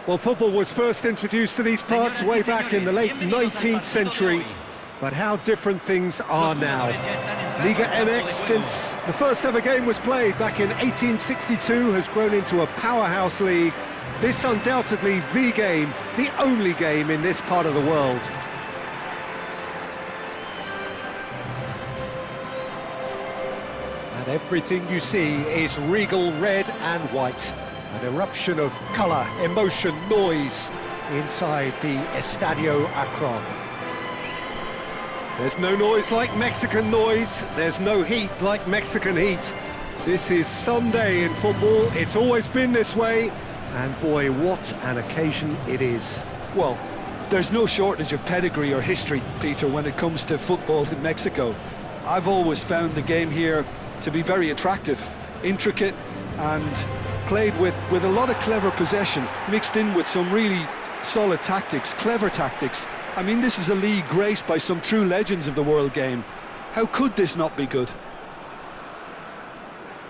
Well, football was first introduced to these parts way back in the late 19th century, but how different things are now. Liga MX, since the first ever game was played back in 1862, has grown into a powerhouse league. This undoubtedly the game, the only game in this part of the world. And everything you see is regal red and white. An eruption of colour, emotion, noise inside the Estadio Akron. There's no noise like Mexican noise, there's no heat like Mexican heat. This is Sunday in football, it's always been this way, and boy, what an occasion it is. Well, there's no shortage of pedigree or history, Peter, when it comes to football in Mexico. I've always found the game here to be very attractive, intricate, and played with a lot of clever possession, mixed in with some really solid tactics, clever tactics. I mean, this is a league graced by some true legends of the world game. How could this not be good?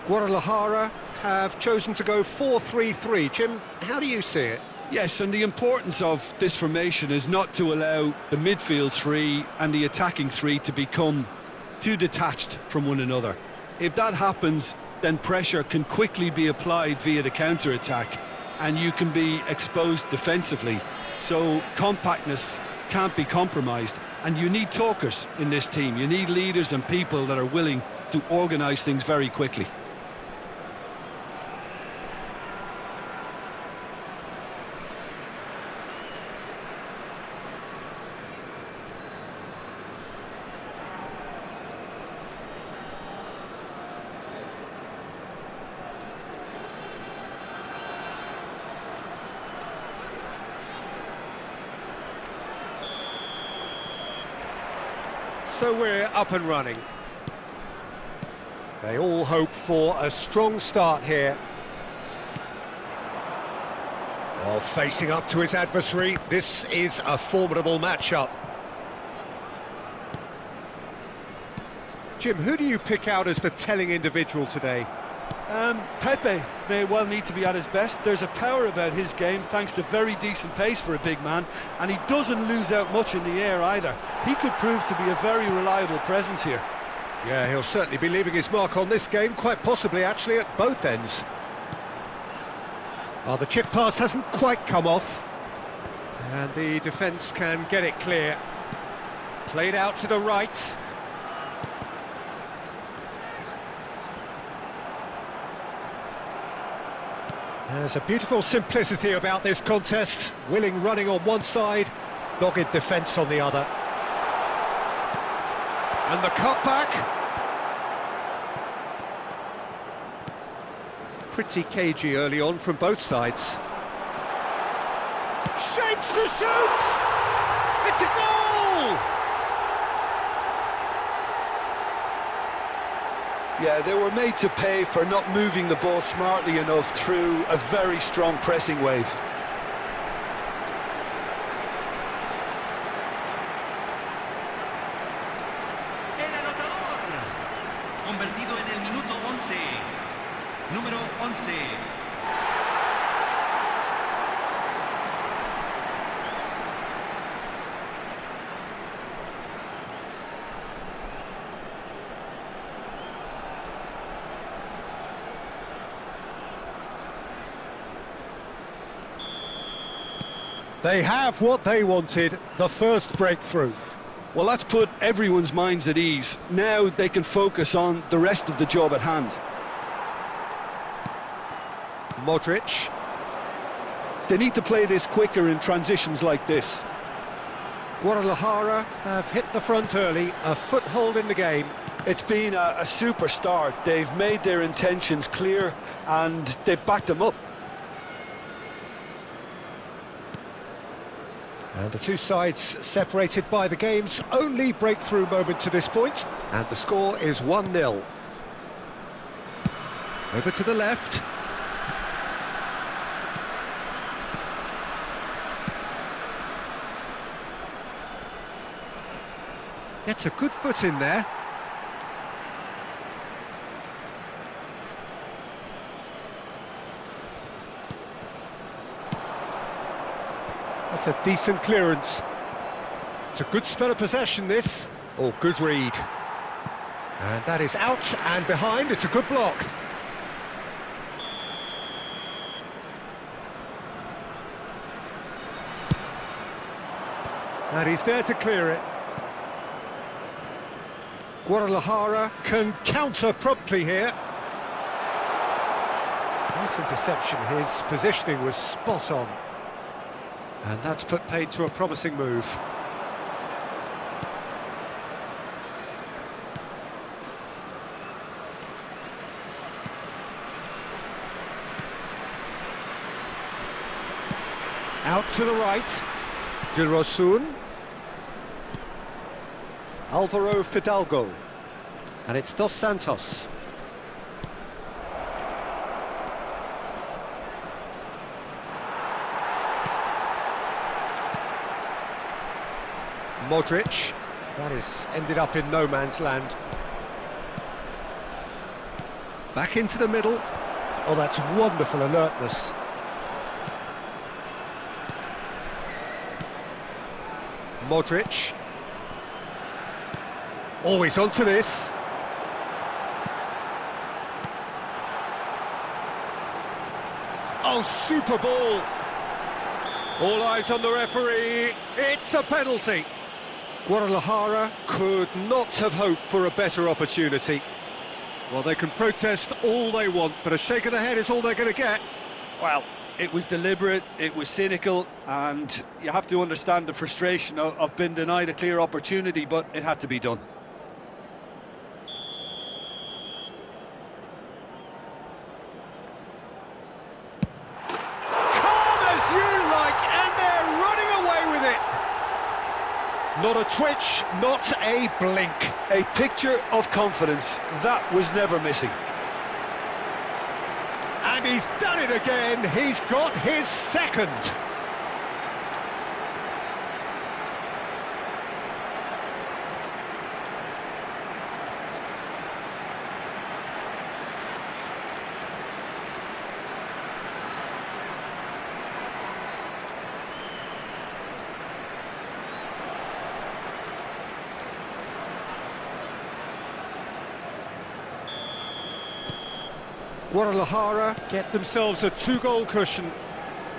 Guadalajara have chosen to go 4-3-3. Jim, how do you see it? Yes, and the importance of this formation is not to allow the midfield three and the attacking three to become too detached from one another. If that happens, then pressure can quickly be applied via the counter-attack and you can be exposed defensively. So compactness can't be compromised, and you need talkers in this team. You need leaders and people that are willing to organise things very quickly. So we're up and running. They all hope for a strong start here. Well, facing up to his adversary, this is a formidable matchup. Jim, who do you pick out as the telling individual today? Pepe may well need to be at his best. There's a power about his game thanks to very decent pace for a big man, and he doesn't lose out much in the air either. He could prove to be a very reliable presence here. Yeah, he'll certainly be leaving his mark on this game, quite possibly actually at both ends. Well, the chip pass hasn't quite come off, and the defence can get it clear. Played out to the right. There's a beautiful simplicity about this contest. Willing running on one side, dogged defence on the other. And the cutback. Pretty cagey early on from both sides. Shapes to shoot! It's a goal! Yeah, they were made to pay for not moving the ball smartly enough through a very strong pressing wave. El anotador, convertido en el minuto 11, número 11. They have what they wanted, the first breakthrough. Well, that's put everyone's minds at ease. Now they can focus on the rest of the job at hand. Modric. They need to play this quicker in transitions like this. Guadalajara have hit the front early, a foothold in the game. It's been a super start. They've made their intentions clear and they've backed them up. And the two sides separated by the game's only breakthrough moment to this point. And the score is 1-0. Over to the left. Gets a good foot in there. That's a decent clearance. It's a good spell of possession, this. Oh, good read. And that is out and behind. It's a good block. And he's there to clear it. Guadalajara can counter promptly here. Nice interception. His positioning was spot on. And that's put paid to a promising move. Out to the right. Dilrosun. Alvaro Fidalgo. And it's Dos Santos. Modric. That is ended up in no man's land. Back into the middle. Oh, that's wonderful alertness. Modric. Always onto this. Oh, super ball. All eyes on the referee. It's a penalty. Guadalajara could not have hoped for a better opportunity. Well, they can protest all they want, but a shake of the head is all they're going to get. Well, it was deliberate, it was cynical, and you have to understand the frustration of being denied a clear opportunity, but it had to be done. Calm as you like, and they're running away with it. Not a twitch, not a blink. A picture of confidence, that was never missing. And he's done it again. He's got his second. Guadalajara get themselves a two-goal cushion.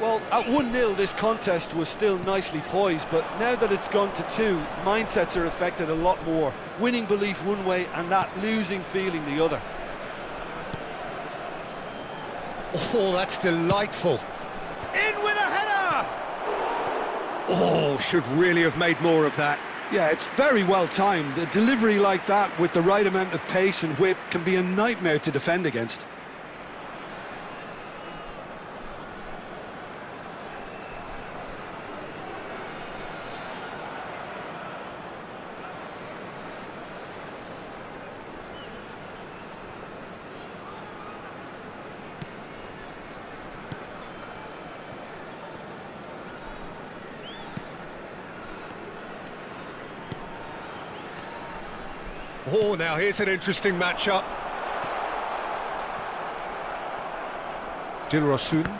Well, at 1-0 this contest was still nicely poised, but now that it's gone to 2, mindsets are affected a lot more. Winning belief one way and that losing feeling the other. Oh, that's delightful. In with a header! Oh, should really have made more of that. Yeah, it's very well timed. A delivery like that with the right amount of pace and whip can be a nightmare to defend against. Oh, now here's an interesting matchup. Dilrosun.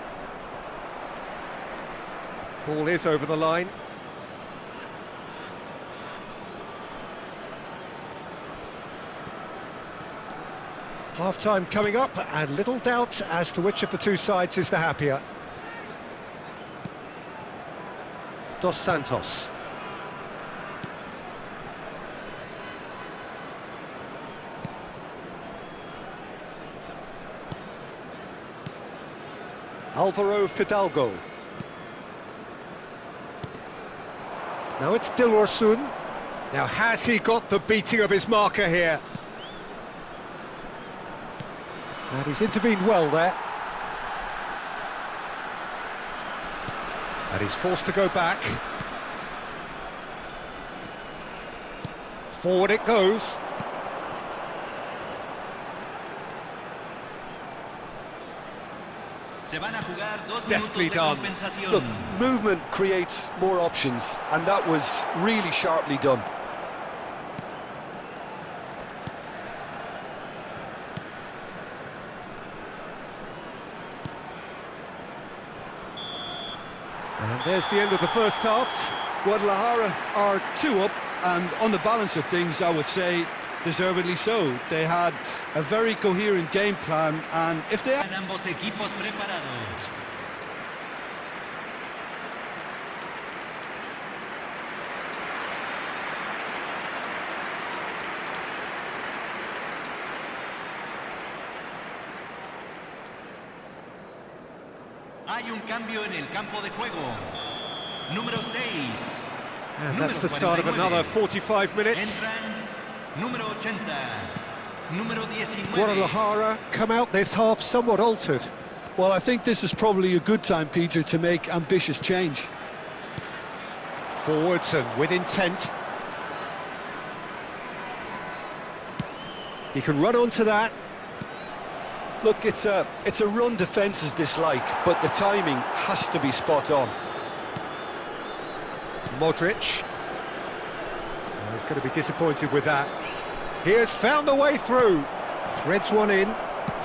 Ball is over the line. Half-time coming up, and little doubt as to which of the two sides is the happier. Dos Santos. Alvaro Fidalgo. Now it's Dilrosun. Now has he got the beating of his marker here? And he's intervened well there. And he's forced to go back. Forward it goes. Deftly done. Look, movement creates more options, and that was really sharply done. And there's the end of the first half. Guadalajara are 2 up, and on the balance of things, I would say deservedly so. They had a very coherent game plan, and if they... Ambos equipos preparados. Hay un cambio en el campo de juego. Número 6. And that's the start of another 45 minutes. Entran número 80. Número 19. Guadalajara come out this half somewhat altered. Well, I think this is probably a good time, Peter, to make ambitious change. Forwards and with intent. He can run onto that. Look, it's a run defence's dislike, but the timing has to be spot on. Modric. Oh, he's going to be disappointed with that. He has found the way through. Threads one in.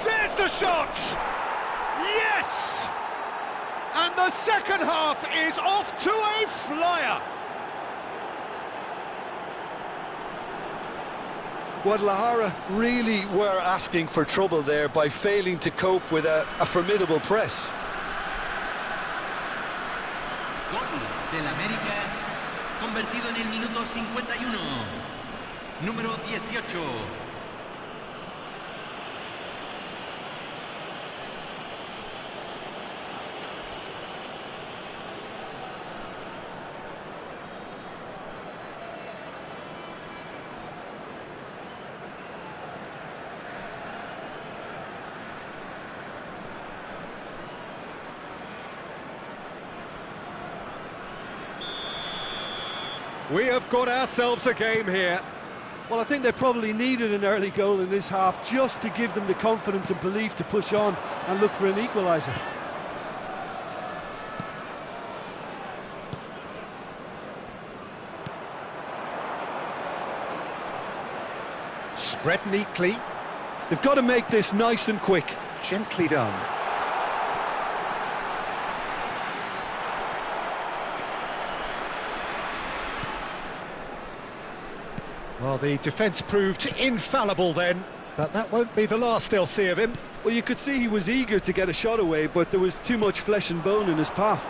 There's the shot! Yes! And the second half is off to a flyer. Guadalajara really were asking for trouble there by failing to cope with a formidable press. Gol del América, convertido en el minuto 51. Número 18. We have got ourselves a game here. Well, I think they probably needed an early goal in this half just to give them the confidence and belief to push on and look for an equaliser. Spread neatly. They've got to make this nice and quick. Gently done. Well, the defence proved infallible then, but that won't be the last they'll see of him. Well, you could see he was eager to get a shot away, but there was too much flesh and bone in his path.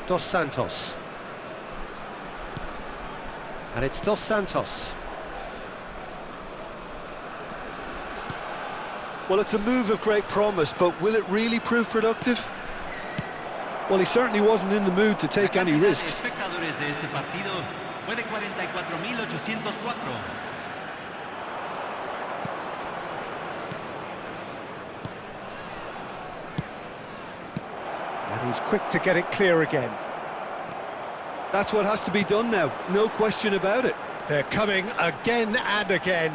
Dos Santos. And it's Dos Santos. Well, it's a move of great promise, but will it really prove productive? Well, he certainly wasn't in the mood to take any risks. Espectadores de este partido fue de 44,804. And he's quick to get it clear again. That's what has to be done now, no question about it. They're coming again and again.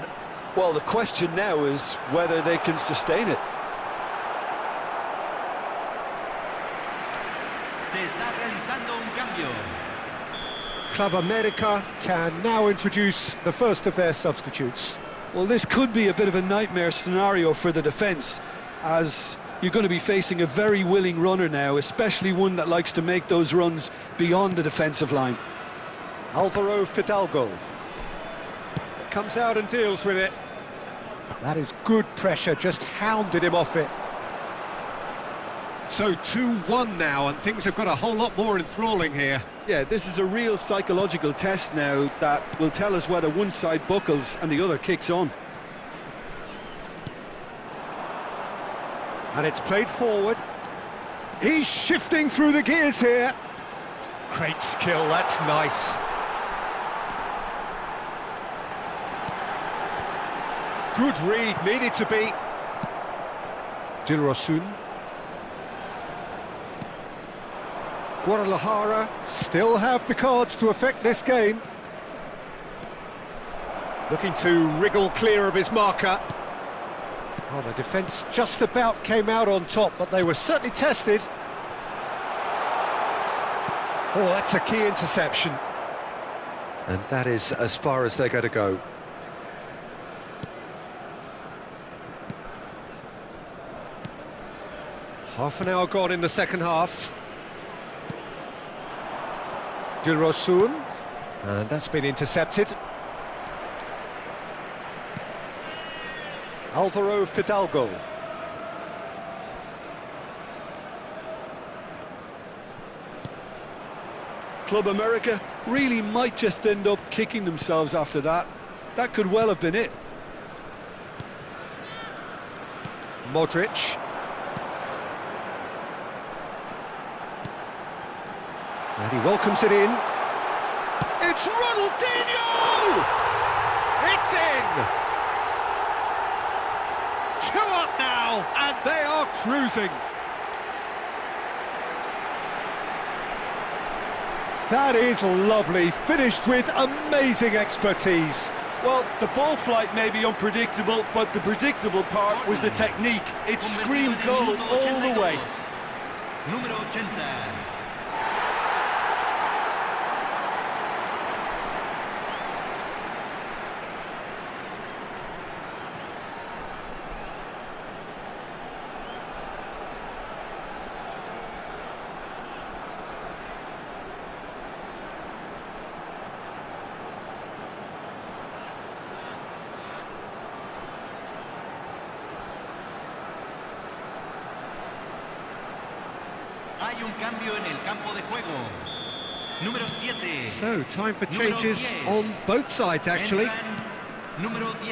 Well, the question now is whether they can sustain it. Se está realizando un cambio. Club America can now introduce the first of their substitutes. Well, this could be a bit of a nightmare scenario for the defence, as you're going to be facing a very willing runner now, especially one that likes to make those runs beyond the defensive line. Alvaro Fidalgo comes out and deals with it. That is good pressure, just hounded him off it. So 2-1 now, and things have got a whole lot more enthralling here. Yeah, this is a real psychological test now that will tell us whether one side buckles and the other kicks on. And it's played forward. He's shifting through the gears here. Great skill, that's nice. Good read, needed to be. Dilrosun. Guadalajara still have the cards to affect this game. Looking to wriggle clear of his marker. Well, the defence just about came out on top, but they were certainly tested. Oh, that's a key interception. And that is as far as they're going to go. Half an hour gone in the second half. Dilrosun, and that's been intercepted. Alvaro Fidalgo. Club America really might just end up kicking themselves after that. That could well have been it. Modric. And he welcomes it in. It's Ronaldinho! It's in! 2 up now, and they are cruising. That is lovely, finished with amazing expertise. Well, the ball flight may be unpredictable, but the predictable part was the technique. It screamed goal all the way. Número 80. Hay un cambio en el campo de juego. Número 7. So, time for changes on both sides, actually.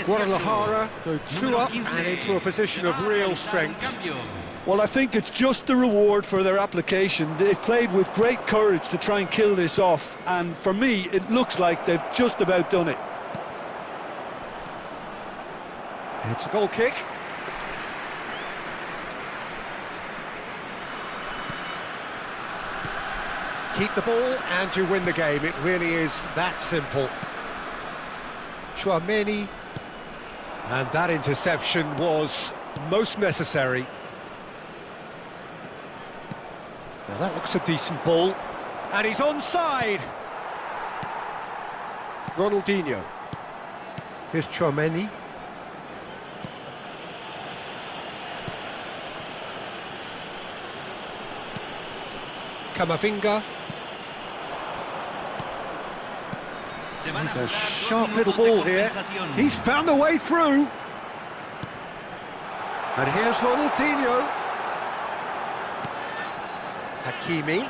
Guadalajara go 2 up and into a position of real strength. Well, I think it's just the reward for their application. They've played with great courage to try and kill this off, and for me, it looks like they've just about done it. It's a goal kick. Keep the ball and you win the game. It really is that simple. Tchouaméni. And that interception was most necessary. Now that looks a decent ball. And he's onside. Ronaldinho. Here's Tchouaméni. Camavinga. He's a sharp little ball here. He's found a way through. And here's Ronaldinho. Hakimi.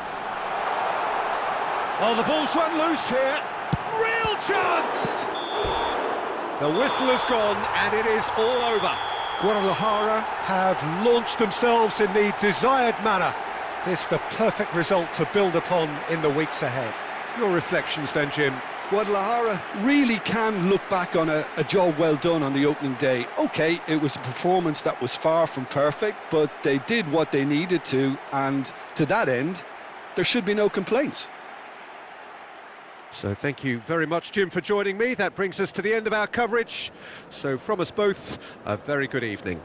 Oh, the ball's run loose here. Real chance! The whistle has gone and it is all over. Guadalajara have launched themselves in the desired manner. This the perfect result to build upon in the weeks ahead. Your reflections then, Jim? Guadalajara really can look back on a job well done on the opening day. OK, it was a performance that was far from perfect, but they did what they needed to, and to that end, there should be no complaints. So thank you very much, Jim, for joining me. That brings us to the end of our coverage. So from us both, a very good evening.